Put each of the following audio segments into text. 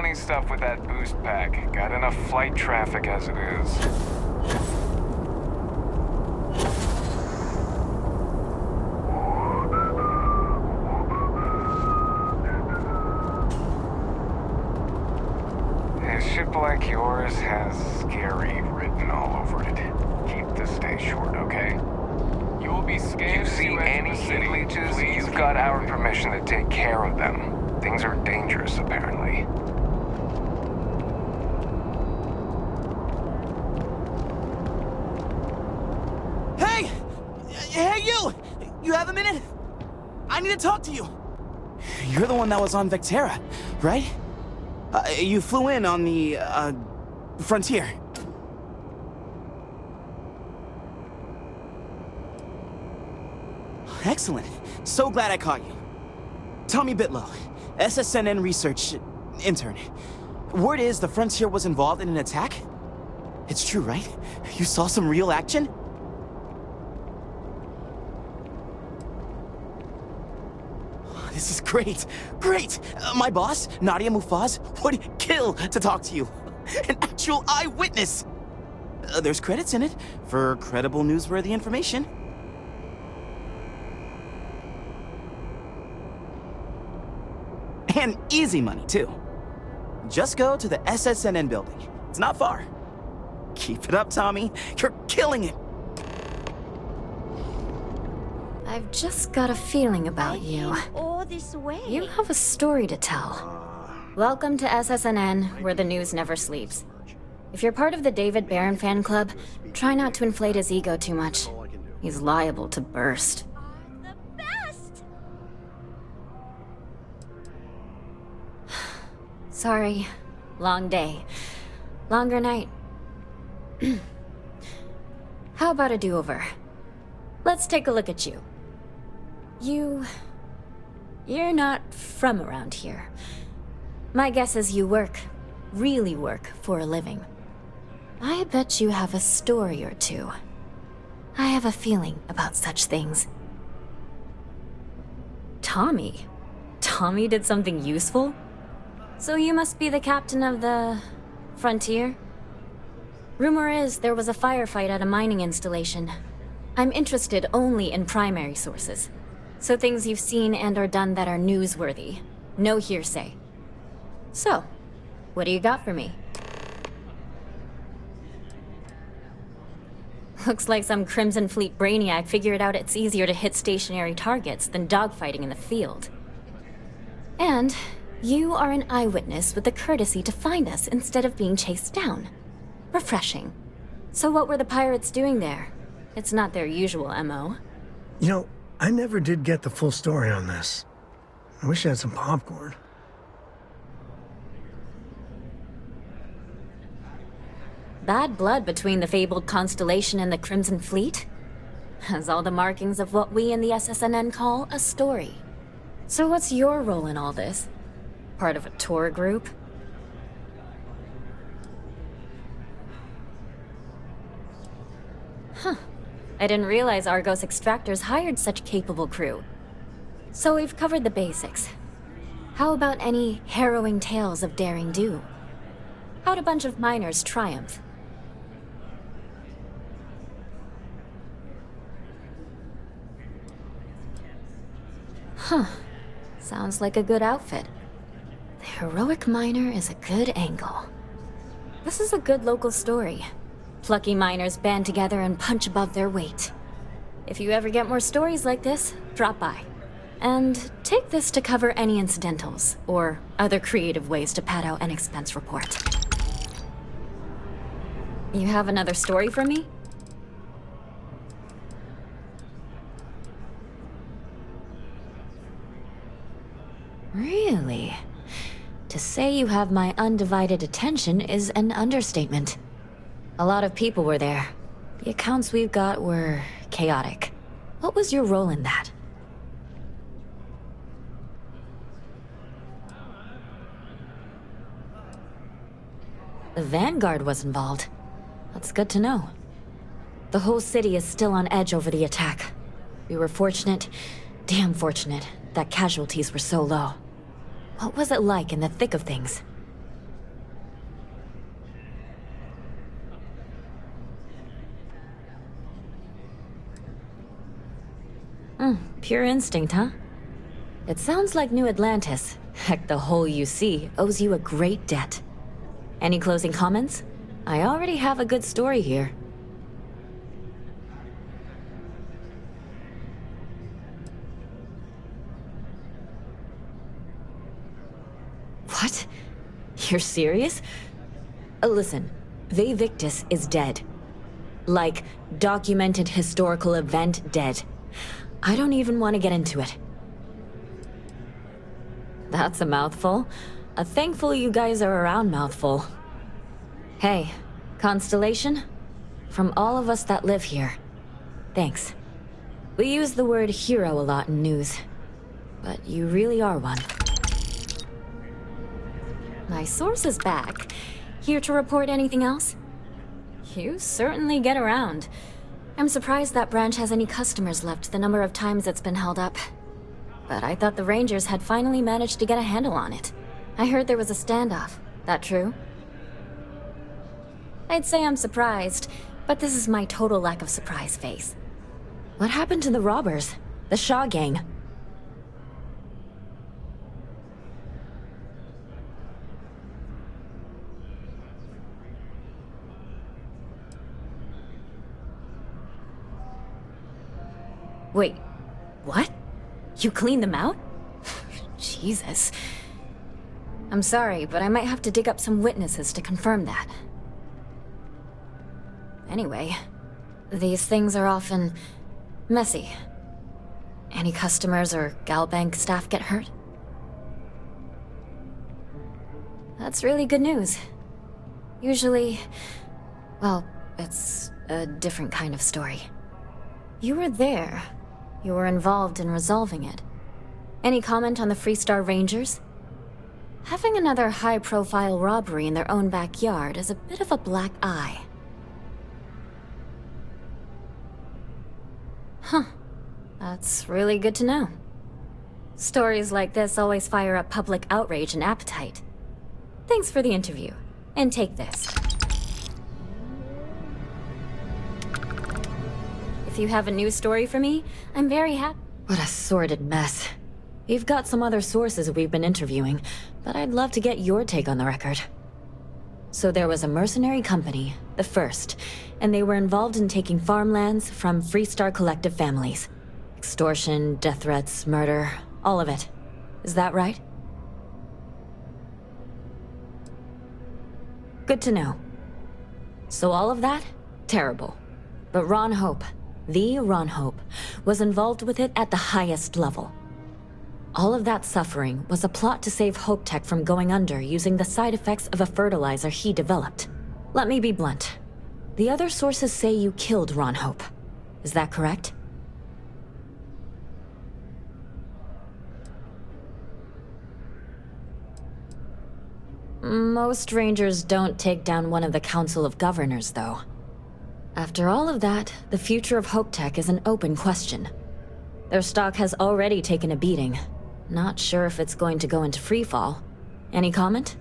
funny stuff with that boost pack. Got enough flight traffic as it is. A ship like yours has scary written all over it. Keep the stay short, okay? You will be scanned. If you see any heat leeches, you've got our permission to take care of them. Things are dangerous, apparently. Hey! Hey, you! You have a minute? I need to talk to you. You're the one that was on Vectera, right? You flew in on the, Frontier. Excellent. So glad I caught you. Tommy Bitlow, SSNN research intern. Word is the Frontier was involved in an attack? It's true, right? You saw some real action? This is great. Great! My boss, Nadia Mufaz, would kill to talk to you. An actual eyewitness! There's credits in it for credible, newsworthy information. And easy money, too. Just go to the SSNN building. It's not far. Keep it up, Tommy. You're killing it. I've just got a feeling about you. All this way. You have a story to tell. Welcome to SSNN, where the news never sleeps. If you're part of the David Barron fan club, try not to inflate his ego too much. He's liable to burst. The best. Sorry. Long day. Longer night. How about a do-over? Let's take a look at you. You're not from around here. My guess is you really work for a living. I bet you have a story or two. I have a feeling about such things. Tommy? Tommy did something useful? So you must be the captain of the Frontier? Rumor is there was a firefight at a mining installation. I'm interested only in primary sources. So things you've seen and or done that are newsworthy. No hearsay. So, what do you got for me? Looks like some Crimson Fleet brainiac figured out it's easier to hit stationary targets than dogfighting in the field. And you are an eyewitness with the courtesy to find us instead of being chased down. Refreshing. So what were the pirates doing there? It's not their usual MO. You know, I never did get the full story on this. I wish I had some popcorn. Bad blood between the fabled Constellation and the Crimson Fleet? Has all the markings of what we in the SSNN call a story. So what's your role in all this? Part of a tour group? Huh. I didn't realize Argos Extractors hired such capable crew. So we've covered the basics. How about any harrowing tales of daring do? How'd a bunch of miners triumph? Huh. Sounds like a good outfit. The heroic miner is a good angle. This is a good local story. Plucky miners band together and punch above their weight. If you ever get more stories like this, drop by. And take this to cover any incidentals, or other creative ways to pad out an expense report. You have another story for me? Really? To say you have my undivided attention is an understatement. A lot of people were there. The accounts we've got were chaotic. What was your role in that? The Vanguard was involved. That's good to know. The whole city is still on edge over the attack. We were fortunate, damn fortunate, that casualties were so low. What was it like in the thick of things? Pure instinct, huh? It sounds like New Atlantis, heck the whole UC, owes you a great debt. Any closing comments? I already have a good story here. What? You're serious? Listen, Victus is dead. Like, documented historical event dead. I don't even want to get into it. That's a mouthful. A thankful you guys are around mouthful. Hey, Constellation? From all of us that live here, thanks. We use the word hero a lot in news, but you really are one. My source is back. Here to report anything else? You certainly get around. I'm surprised that branch has any customers left the number of times it's been held up. But I thought the Rangers had finally managed to get a handle on it. I heard there was a standoff. That true? I'd say I'm surprised, but this is my total lack of surprise face. What happened to the robbers? The Shaw gang? Wait, what? You cleaned them out? Jesus. I'm sorry, but I might have to dig up some witnesses to confirm that. Anyway, these things are often messy. Any customers or Galbank staff get hurt? That's really good news. Usually, well, it's a different kind of story. You were there. You were involved in resolving it. Any comment on the Freestar Rangers? Having another high-profile robbery in their own backyard is a bit of a black eye. Huh. That's really good to know. Stories like this always fire up public outrage and appetite. Thanks for the interview. And take this. If you have a news story for me, I'm very happy. What a sordid mess. We've got some other sources we've been interviewing, but I'd love to get your take on the record. So there was a mercenary company, the First, and they were involved in taking farmlands from Freestar Collective families. Extortion, death threats, murder, all of it. Is that right? Good to know. So all of that? Terrible. But Ron Hope, the Ron Hope, was involved with it at the highest level. All of that suffering was a plot to save Hope Tech from going under using the side effects of a fertilizer he developed. Let me be blunt. The other sources say you killed Ron Hope. Is that correct? Most Rangers don't take down one of the Council of Governors, though. After all of that, the future of Hope Tech is an open question. Their stock has already taken a beating. Not sure if it's going to go into freefall. Any comment?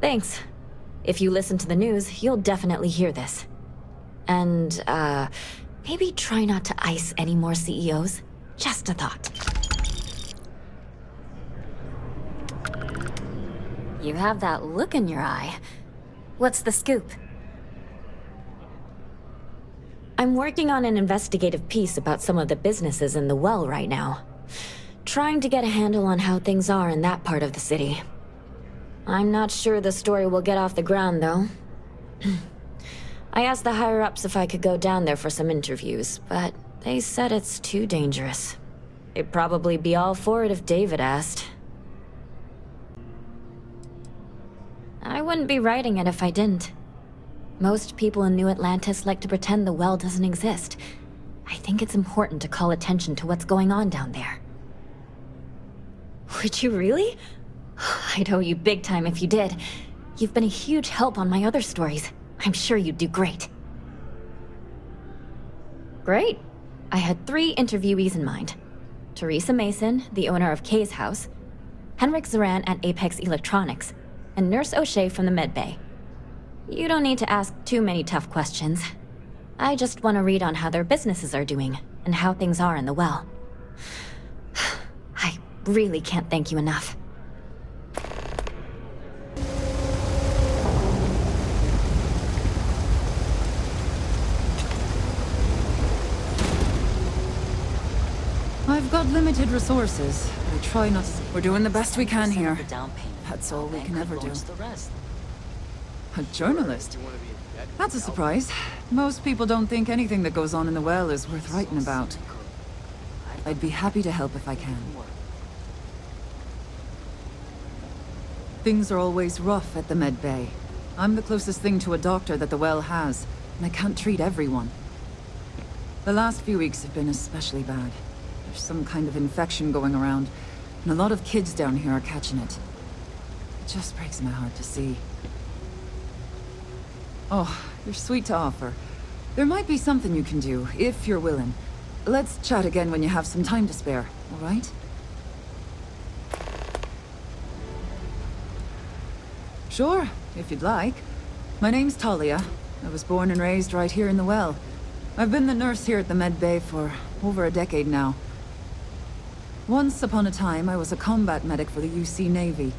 Thanks. If you listen to the news, you'll definitely hear this. And, maybe try not to ice any more CEOs. Just a thought. You have that look in your eye. What's the scoop? I'm working on an investigative piece about some of the businesses in the Well right now. Trying to get a handle on how things are in that part of the city. I'm not sure the story will get off the ground, though. I asked the higher-ups if I could go down there for some interviews, but they said it's too dangerous. They'd probably be all for it if David asked. I wouldn't be writing it if I didn't. Most people in New Atlantis like to pretend the Well doesn't exist. I think it's important to call attention to what's going on down there. Would you really? I'd owe you big time if you did. You've been a huge help on my other stories. I'm sure you'd do great. Great. I had 3 interviewees in mind. Teresa Mason, the owner of Kay's house, Henrik Zoran at Apex Electronics, and Nurse O'Shea from the medbay. You don't need to ask too many tough questions. I just want to read on how their businesses are doing, and how things are in the well. I really can't thank you enough. I've got limited resources. I try not to... We're doing the best we can here. That's all we can ever do. A journalist? That's a surprise. Most people don't think anything that goes on in the well is worth writing about. I'd be happy to help if I can. Things are always rough at the med bay. I'm the closest thing to a doctor that the well has, and I can't treat everyone. The last few weeks have been especially bad. There's some kind of infection going around, and a lot of kids down here are catching it. It just breaks my heart to see. Oh, you're sweet to offer. There might be something you can do, if you're willing. Let's chat again when you have some time to spare, all right? Sure, if you'd like. My name's Talia. I was born and raised right here in the well. I've been the nurse here at the med bay for over a decade now. Once upon a time, I was a combat medic for the UC Navy.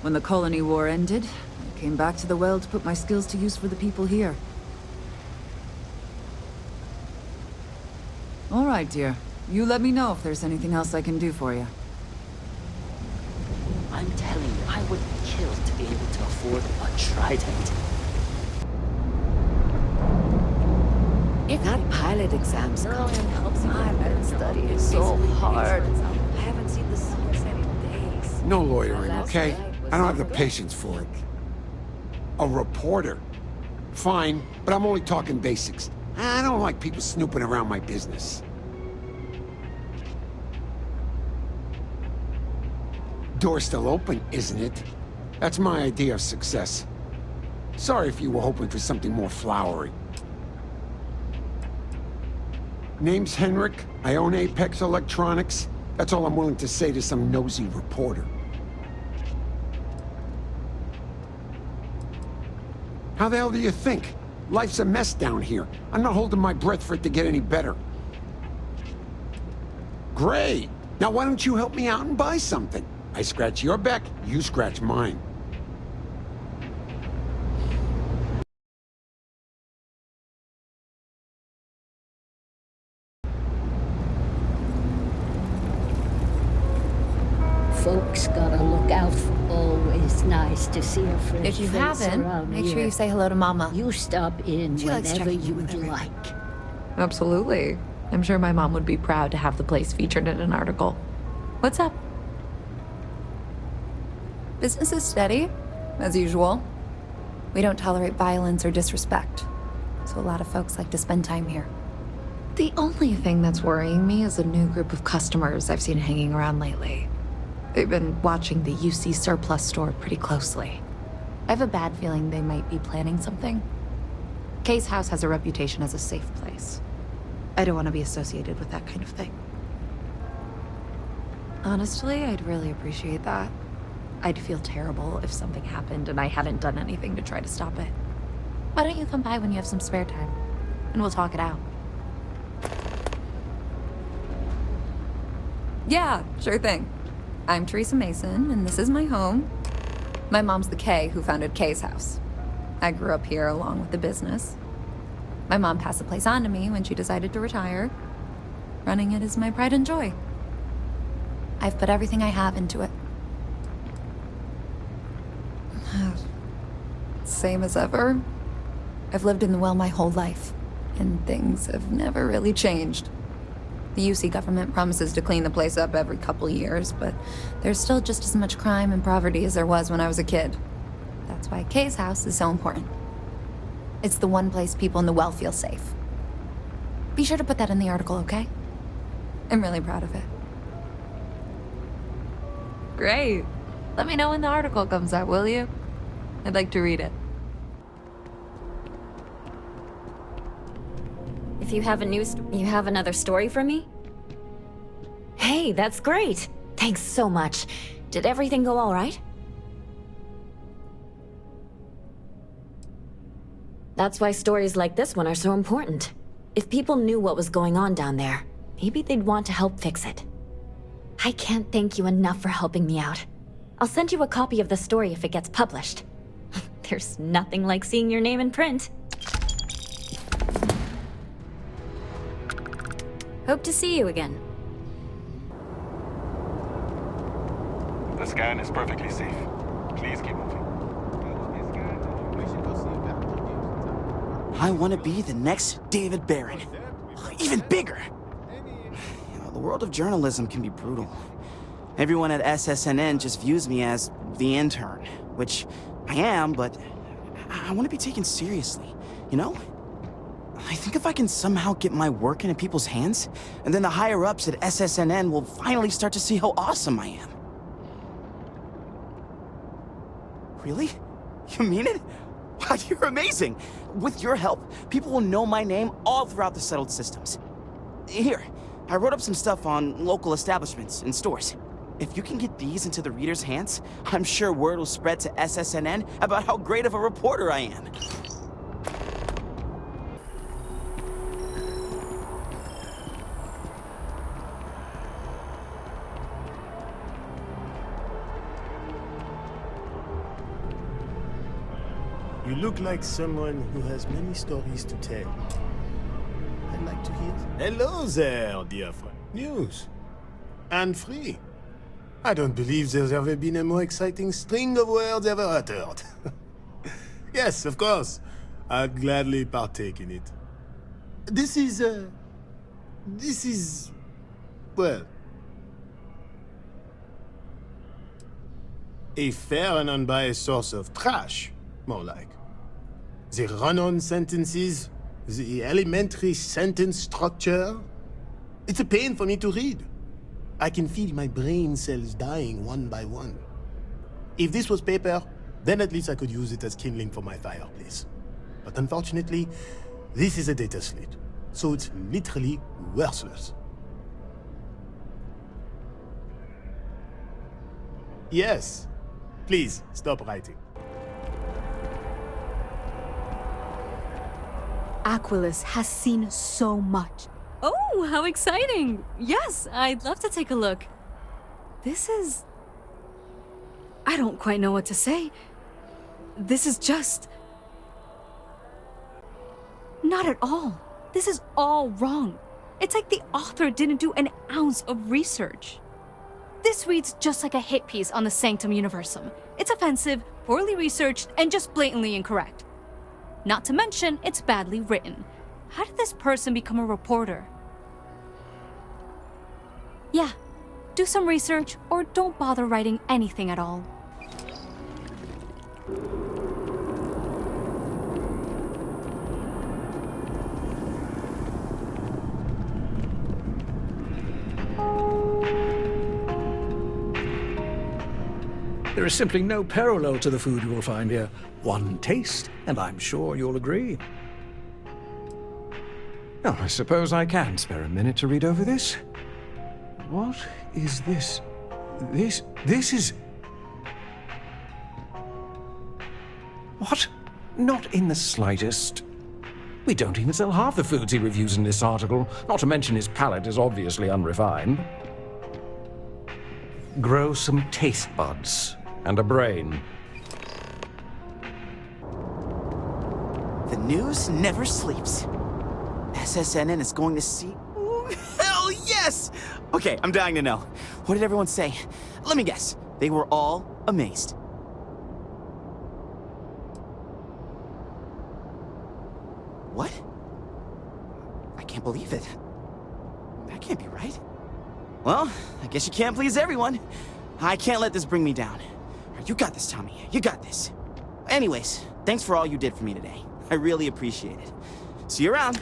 When the colony war ended, I came back to the well to put my skills to use for the people here. All right, dear. You let me know if there's anything else I can do for you. I'm telling you, I would kill to be able to afford a trident. If that pilot exam's coming, I've been studying so hard. I haven't seen the sunset in days. No lawyering, okay? I don't have the patience for it. A reporter? Fine, but I'm only talking basics. I don't like people snooping around my business. Door's still open, isn't it? That's my idea of success. Sorry if you were hoping for something more flowery. Name's Henrik. I own Apex Electronics. That's all I'm willing to say to some nosy reporter. How the hell do you think? Life's a mess down here. I'm not holding my breath for it to get any better. Great! Now why don't you help me out and buy something? I scratch your back, you scratch mine. Folks gotta look out. Always nice to see a fresh If you face haven't, around make sure here. you say hello to Mama. You stop in She likes whenever checking in with you'd everyone. like. Absolutely. I'm sure my mom would be proud to have the place featured in an article. What's up? Business is steady, as usual. We don't tolerate violence or disrespect, so a lot of folks like to spend time here. The only thing that's worrying me is a new group of customers I've seen hanging around lately. They've been watching the UC surplus store pretty closely. I have a bad feeling they might be planning something. Kay's house has a reputation as a safe place. I don't want to be associated with that kind of thing. Honestly, I'd really appreciate that. I'd feel terrible if something happened and I hadn't done anything to try to stop it. Why don't you come by when you have some spare time, and we'll talk it out. Yeah, sure thing. I'm Teresa Mason, and this is my home. My mom's the Kay who founded Kay's house. I grew up here along with the business. My mom passed the place on to me when she decided to retire. Running it is my pride and joy. I've put everything I have into it. Same as ever. I've lived in the well my whole life, and things have never really changed. The UC government promises to clean the place up every couple years, but there's still just as much crime and poverty as there was when I was a kid. That's why Kay's house is so important. It's the one place people in the well feel safe. Be sure to put that in the article, okay? I'm really proud of it. Great. Let me know when the article comes out, will you? I'd like to read it. If you have you have another story for me? Hey, that's great! Thanks so much. Did everything go all right? That's why stories like this one are so important. If people knew what was going on down there, maybe they'd want to help fix it. I can't thank you enough for helping me out. I'll send you a copy of the story if it gets published. There's nothing like seeing your name in print. Hope to see you again. The scan is perfectly safe. Please keep moving. I want to be the next David Barron. Even bigger. You know, the world of journalism can be brutal. Everyone at SSNN just views me as the intern, which I am, but I want to be taken seriously, you know? I think if I can somehow get my work into people's hands, and then the higher-ups at SSNN will finally start to see how awesome I am. Really? You mean it? Wow, you're amazing! With your help, people will know my name all throughout the settled systems. Here, I wrote up some stuff on local establishments and stores. If you can get these into the readers' hands, I'm sure word will spread to SSNN about how great of a reporter I am. You look like someone who has many stories to tell. I'd like to hear. Hello there, dear friend. News. And free. I don't believe there's ever been a more exciting string of words ever uttered. Yes, of course. I'd gladly partake in it. This is, well, a fair and unbiased source of trash, more like. The run-on sentences, the elementary sentence structure. It's a pain for me to read. I can feel my brain cells dying one by one. If this was paper, then at least I could use it as kindling for my fireplace. But unfortunately, this is a data slate, so it's literally worthless. Yes. Please, stop writing. Aquilus has seen so much. Oh, how exciting! Yes, I'd love to take a look. This is... I don't quite know what to say. This is just... Not at all. This is all wrong. It's like the author didn't do an ounce of research. This reads just like a hit piece on the Sanctum Universum. It's offensive, poorly researched, and just blatantly incorrect. Not to mention, it's badly written. How did this person become a reporter? Yeah, do some research, or don't bother writing anything at all. There is simply no parallel to the food you will find here. One taste, and I'm sure you'll agree. Oh, I suppose I can spare a minute to read over this. What is this? This is... What? Not in the slightest. We don't even sell half the foods he reviews in this article, not to mention his palate is obviously unrefined. Grow some taste buds and a brain. The news never sleeps. SSNN is going to see... Ooh, hell yes! Okay, I'm dying to know. What did everyone say? Let me guess. They were all amazed. What? I can't believe it. That can't be right. Well, I guess you can't please everyone. I can't let this bring me down. You got this, Tommy. You got this. Anyways, thanks for all you did for me today. I really appreciate it. See you around.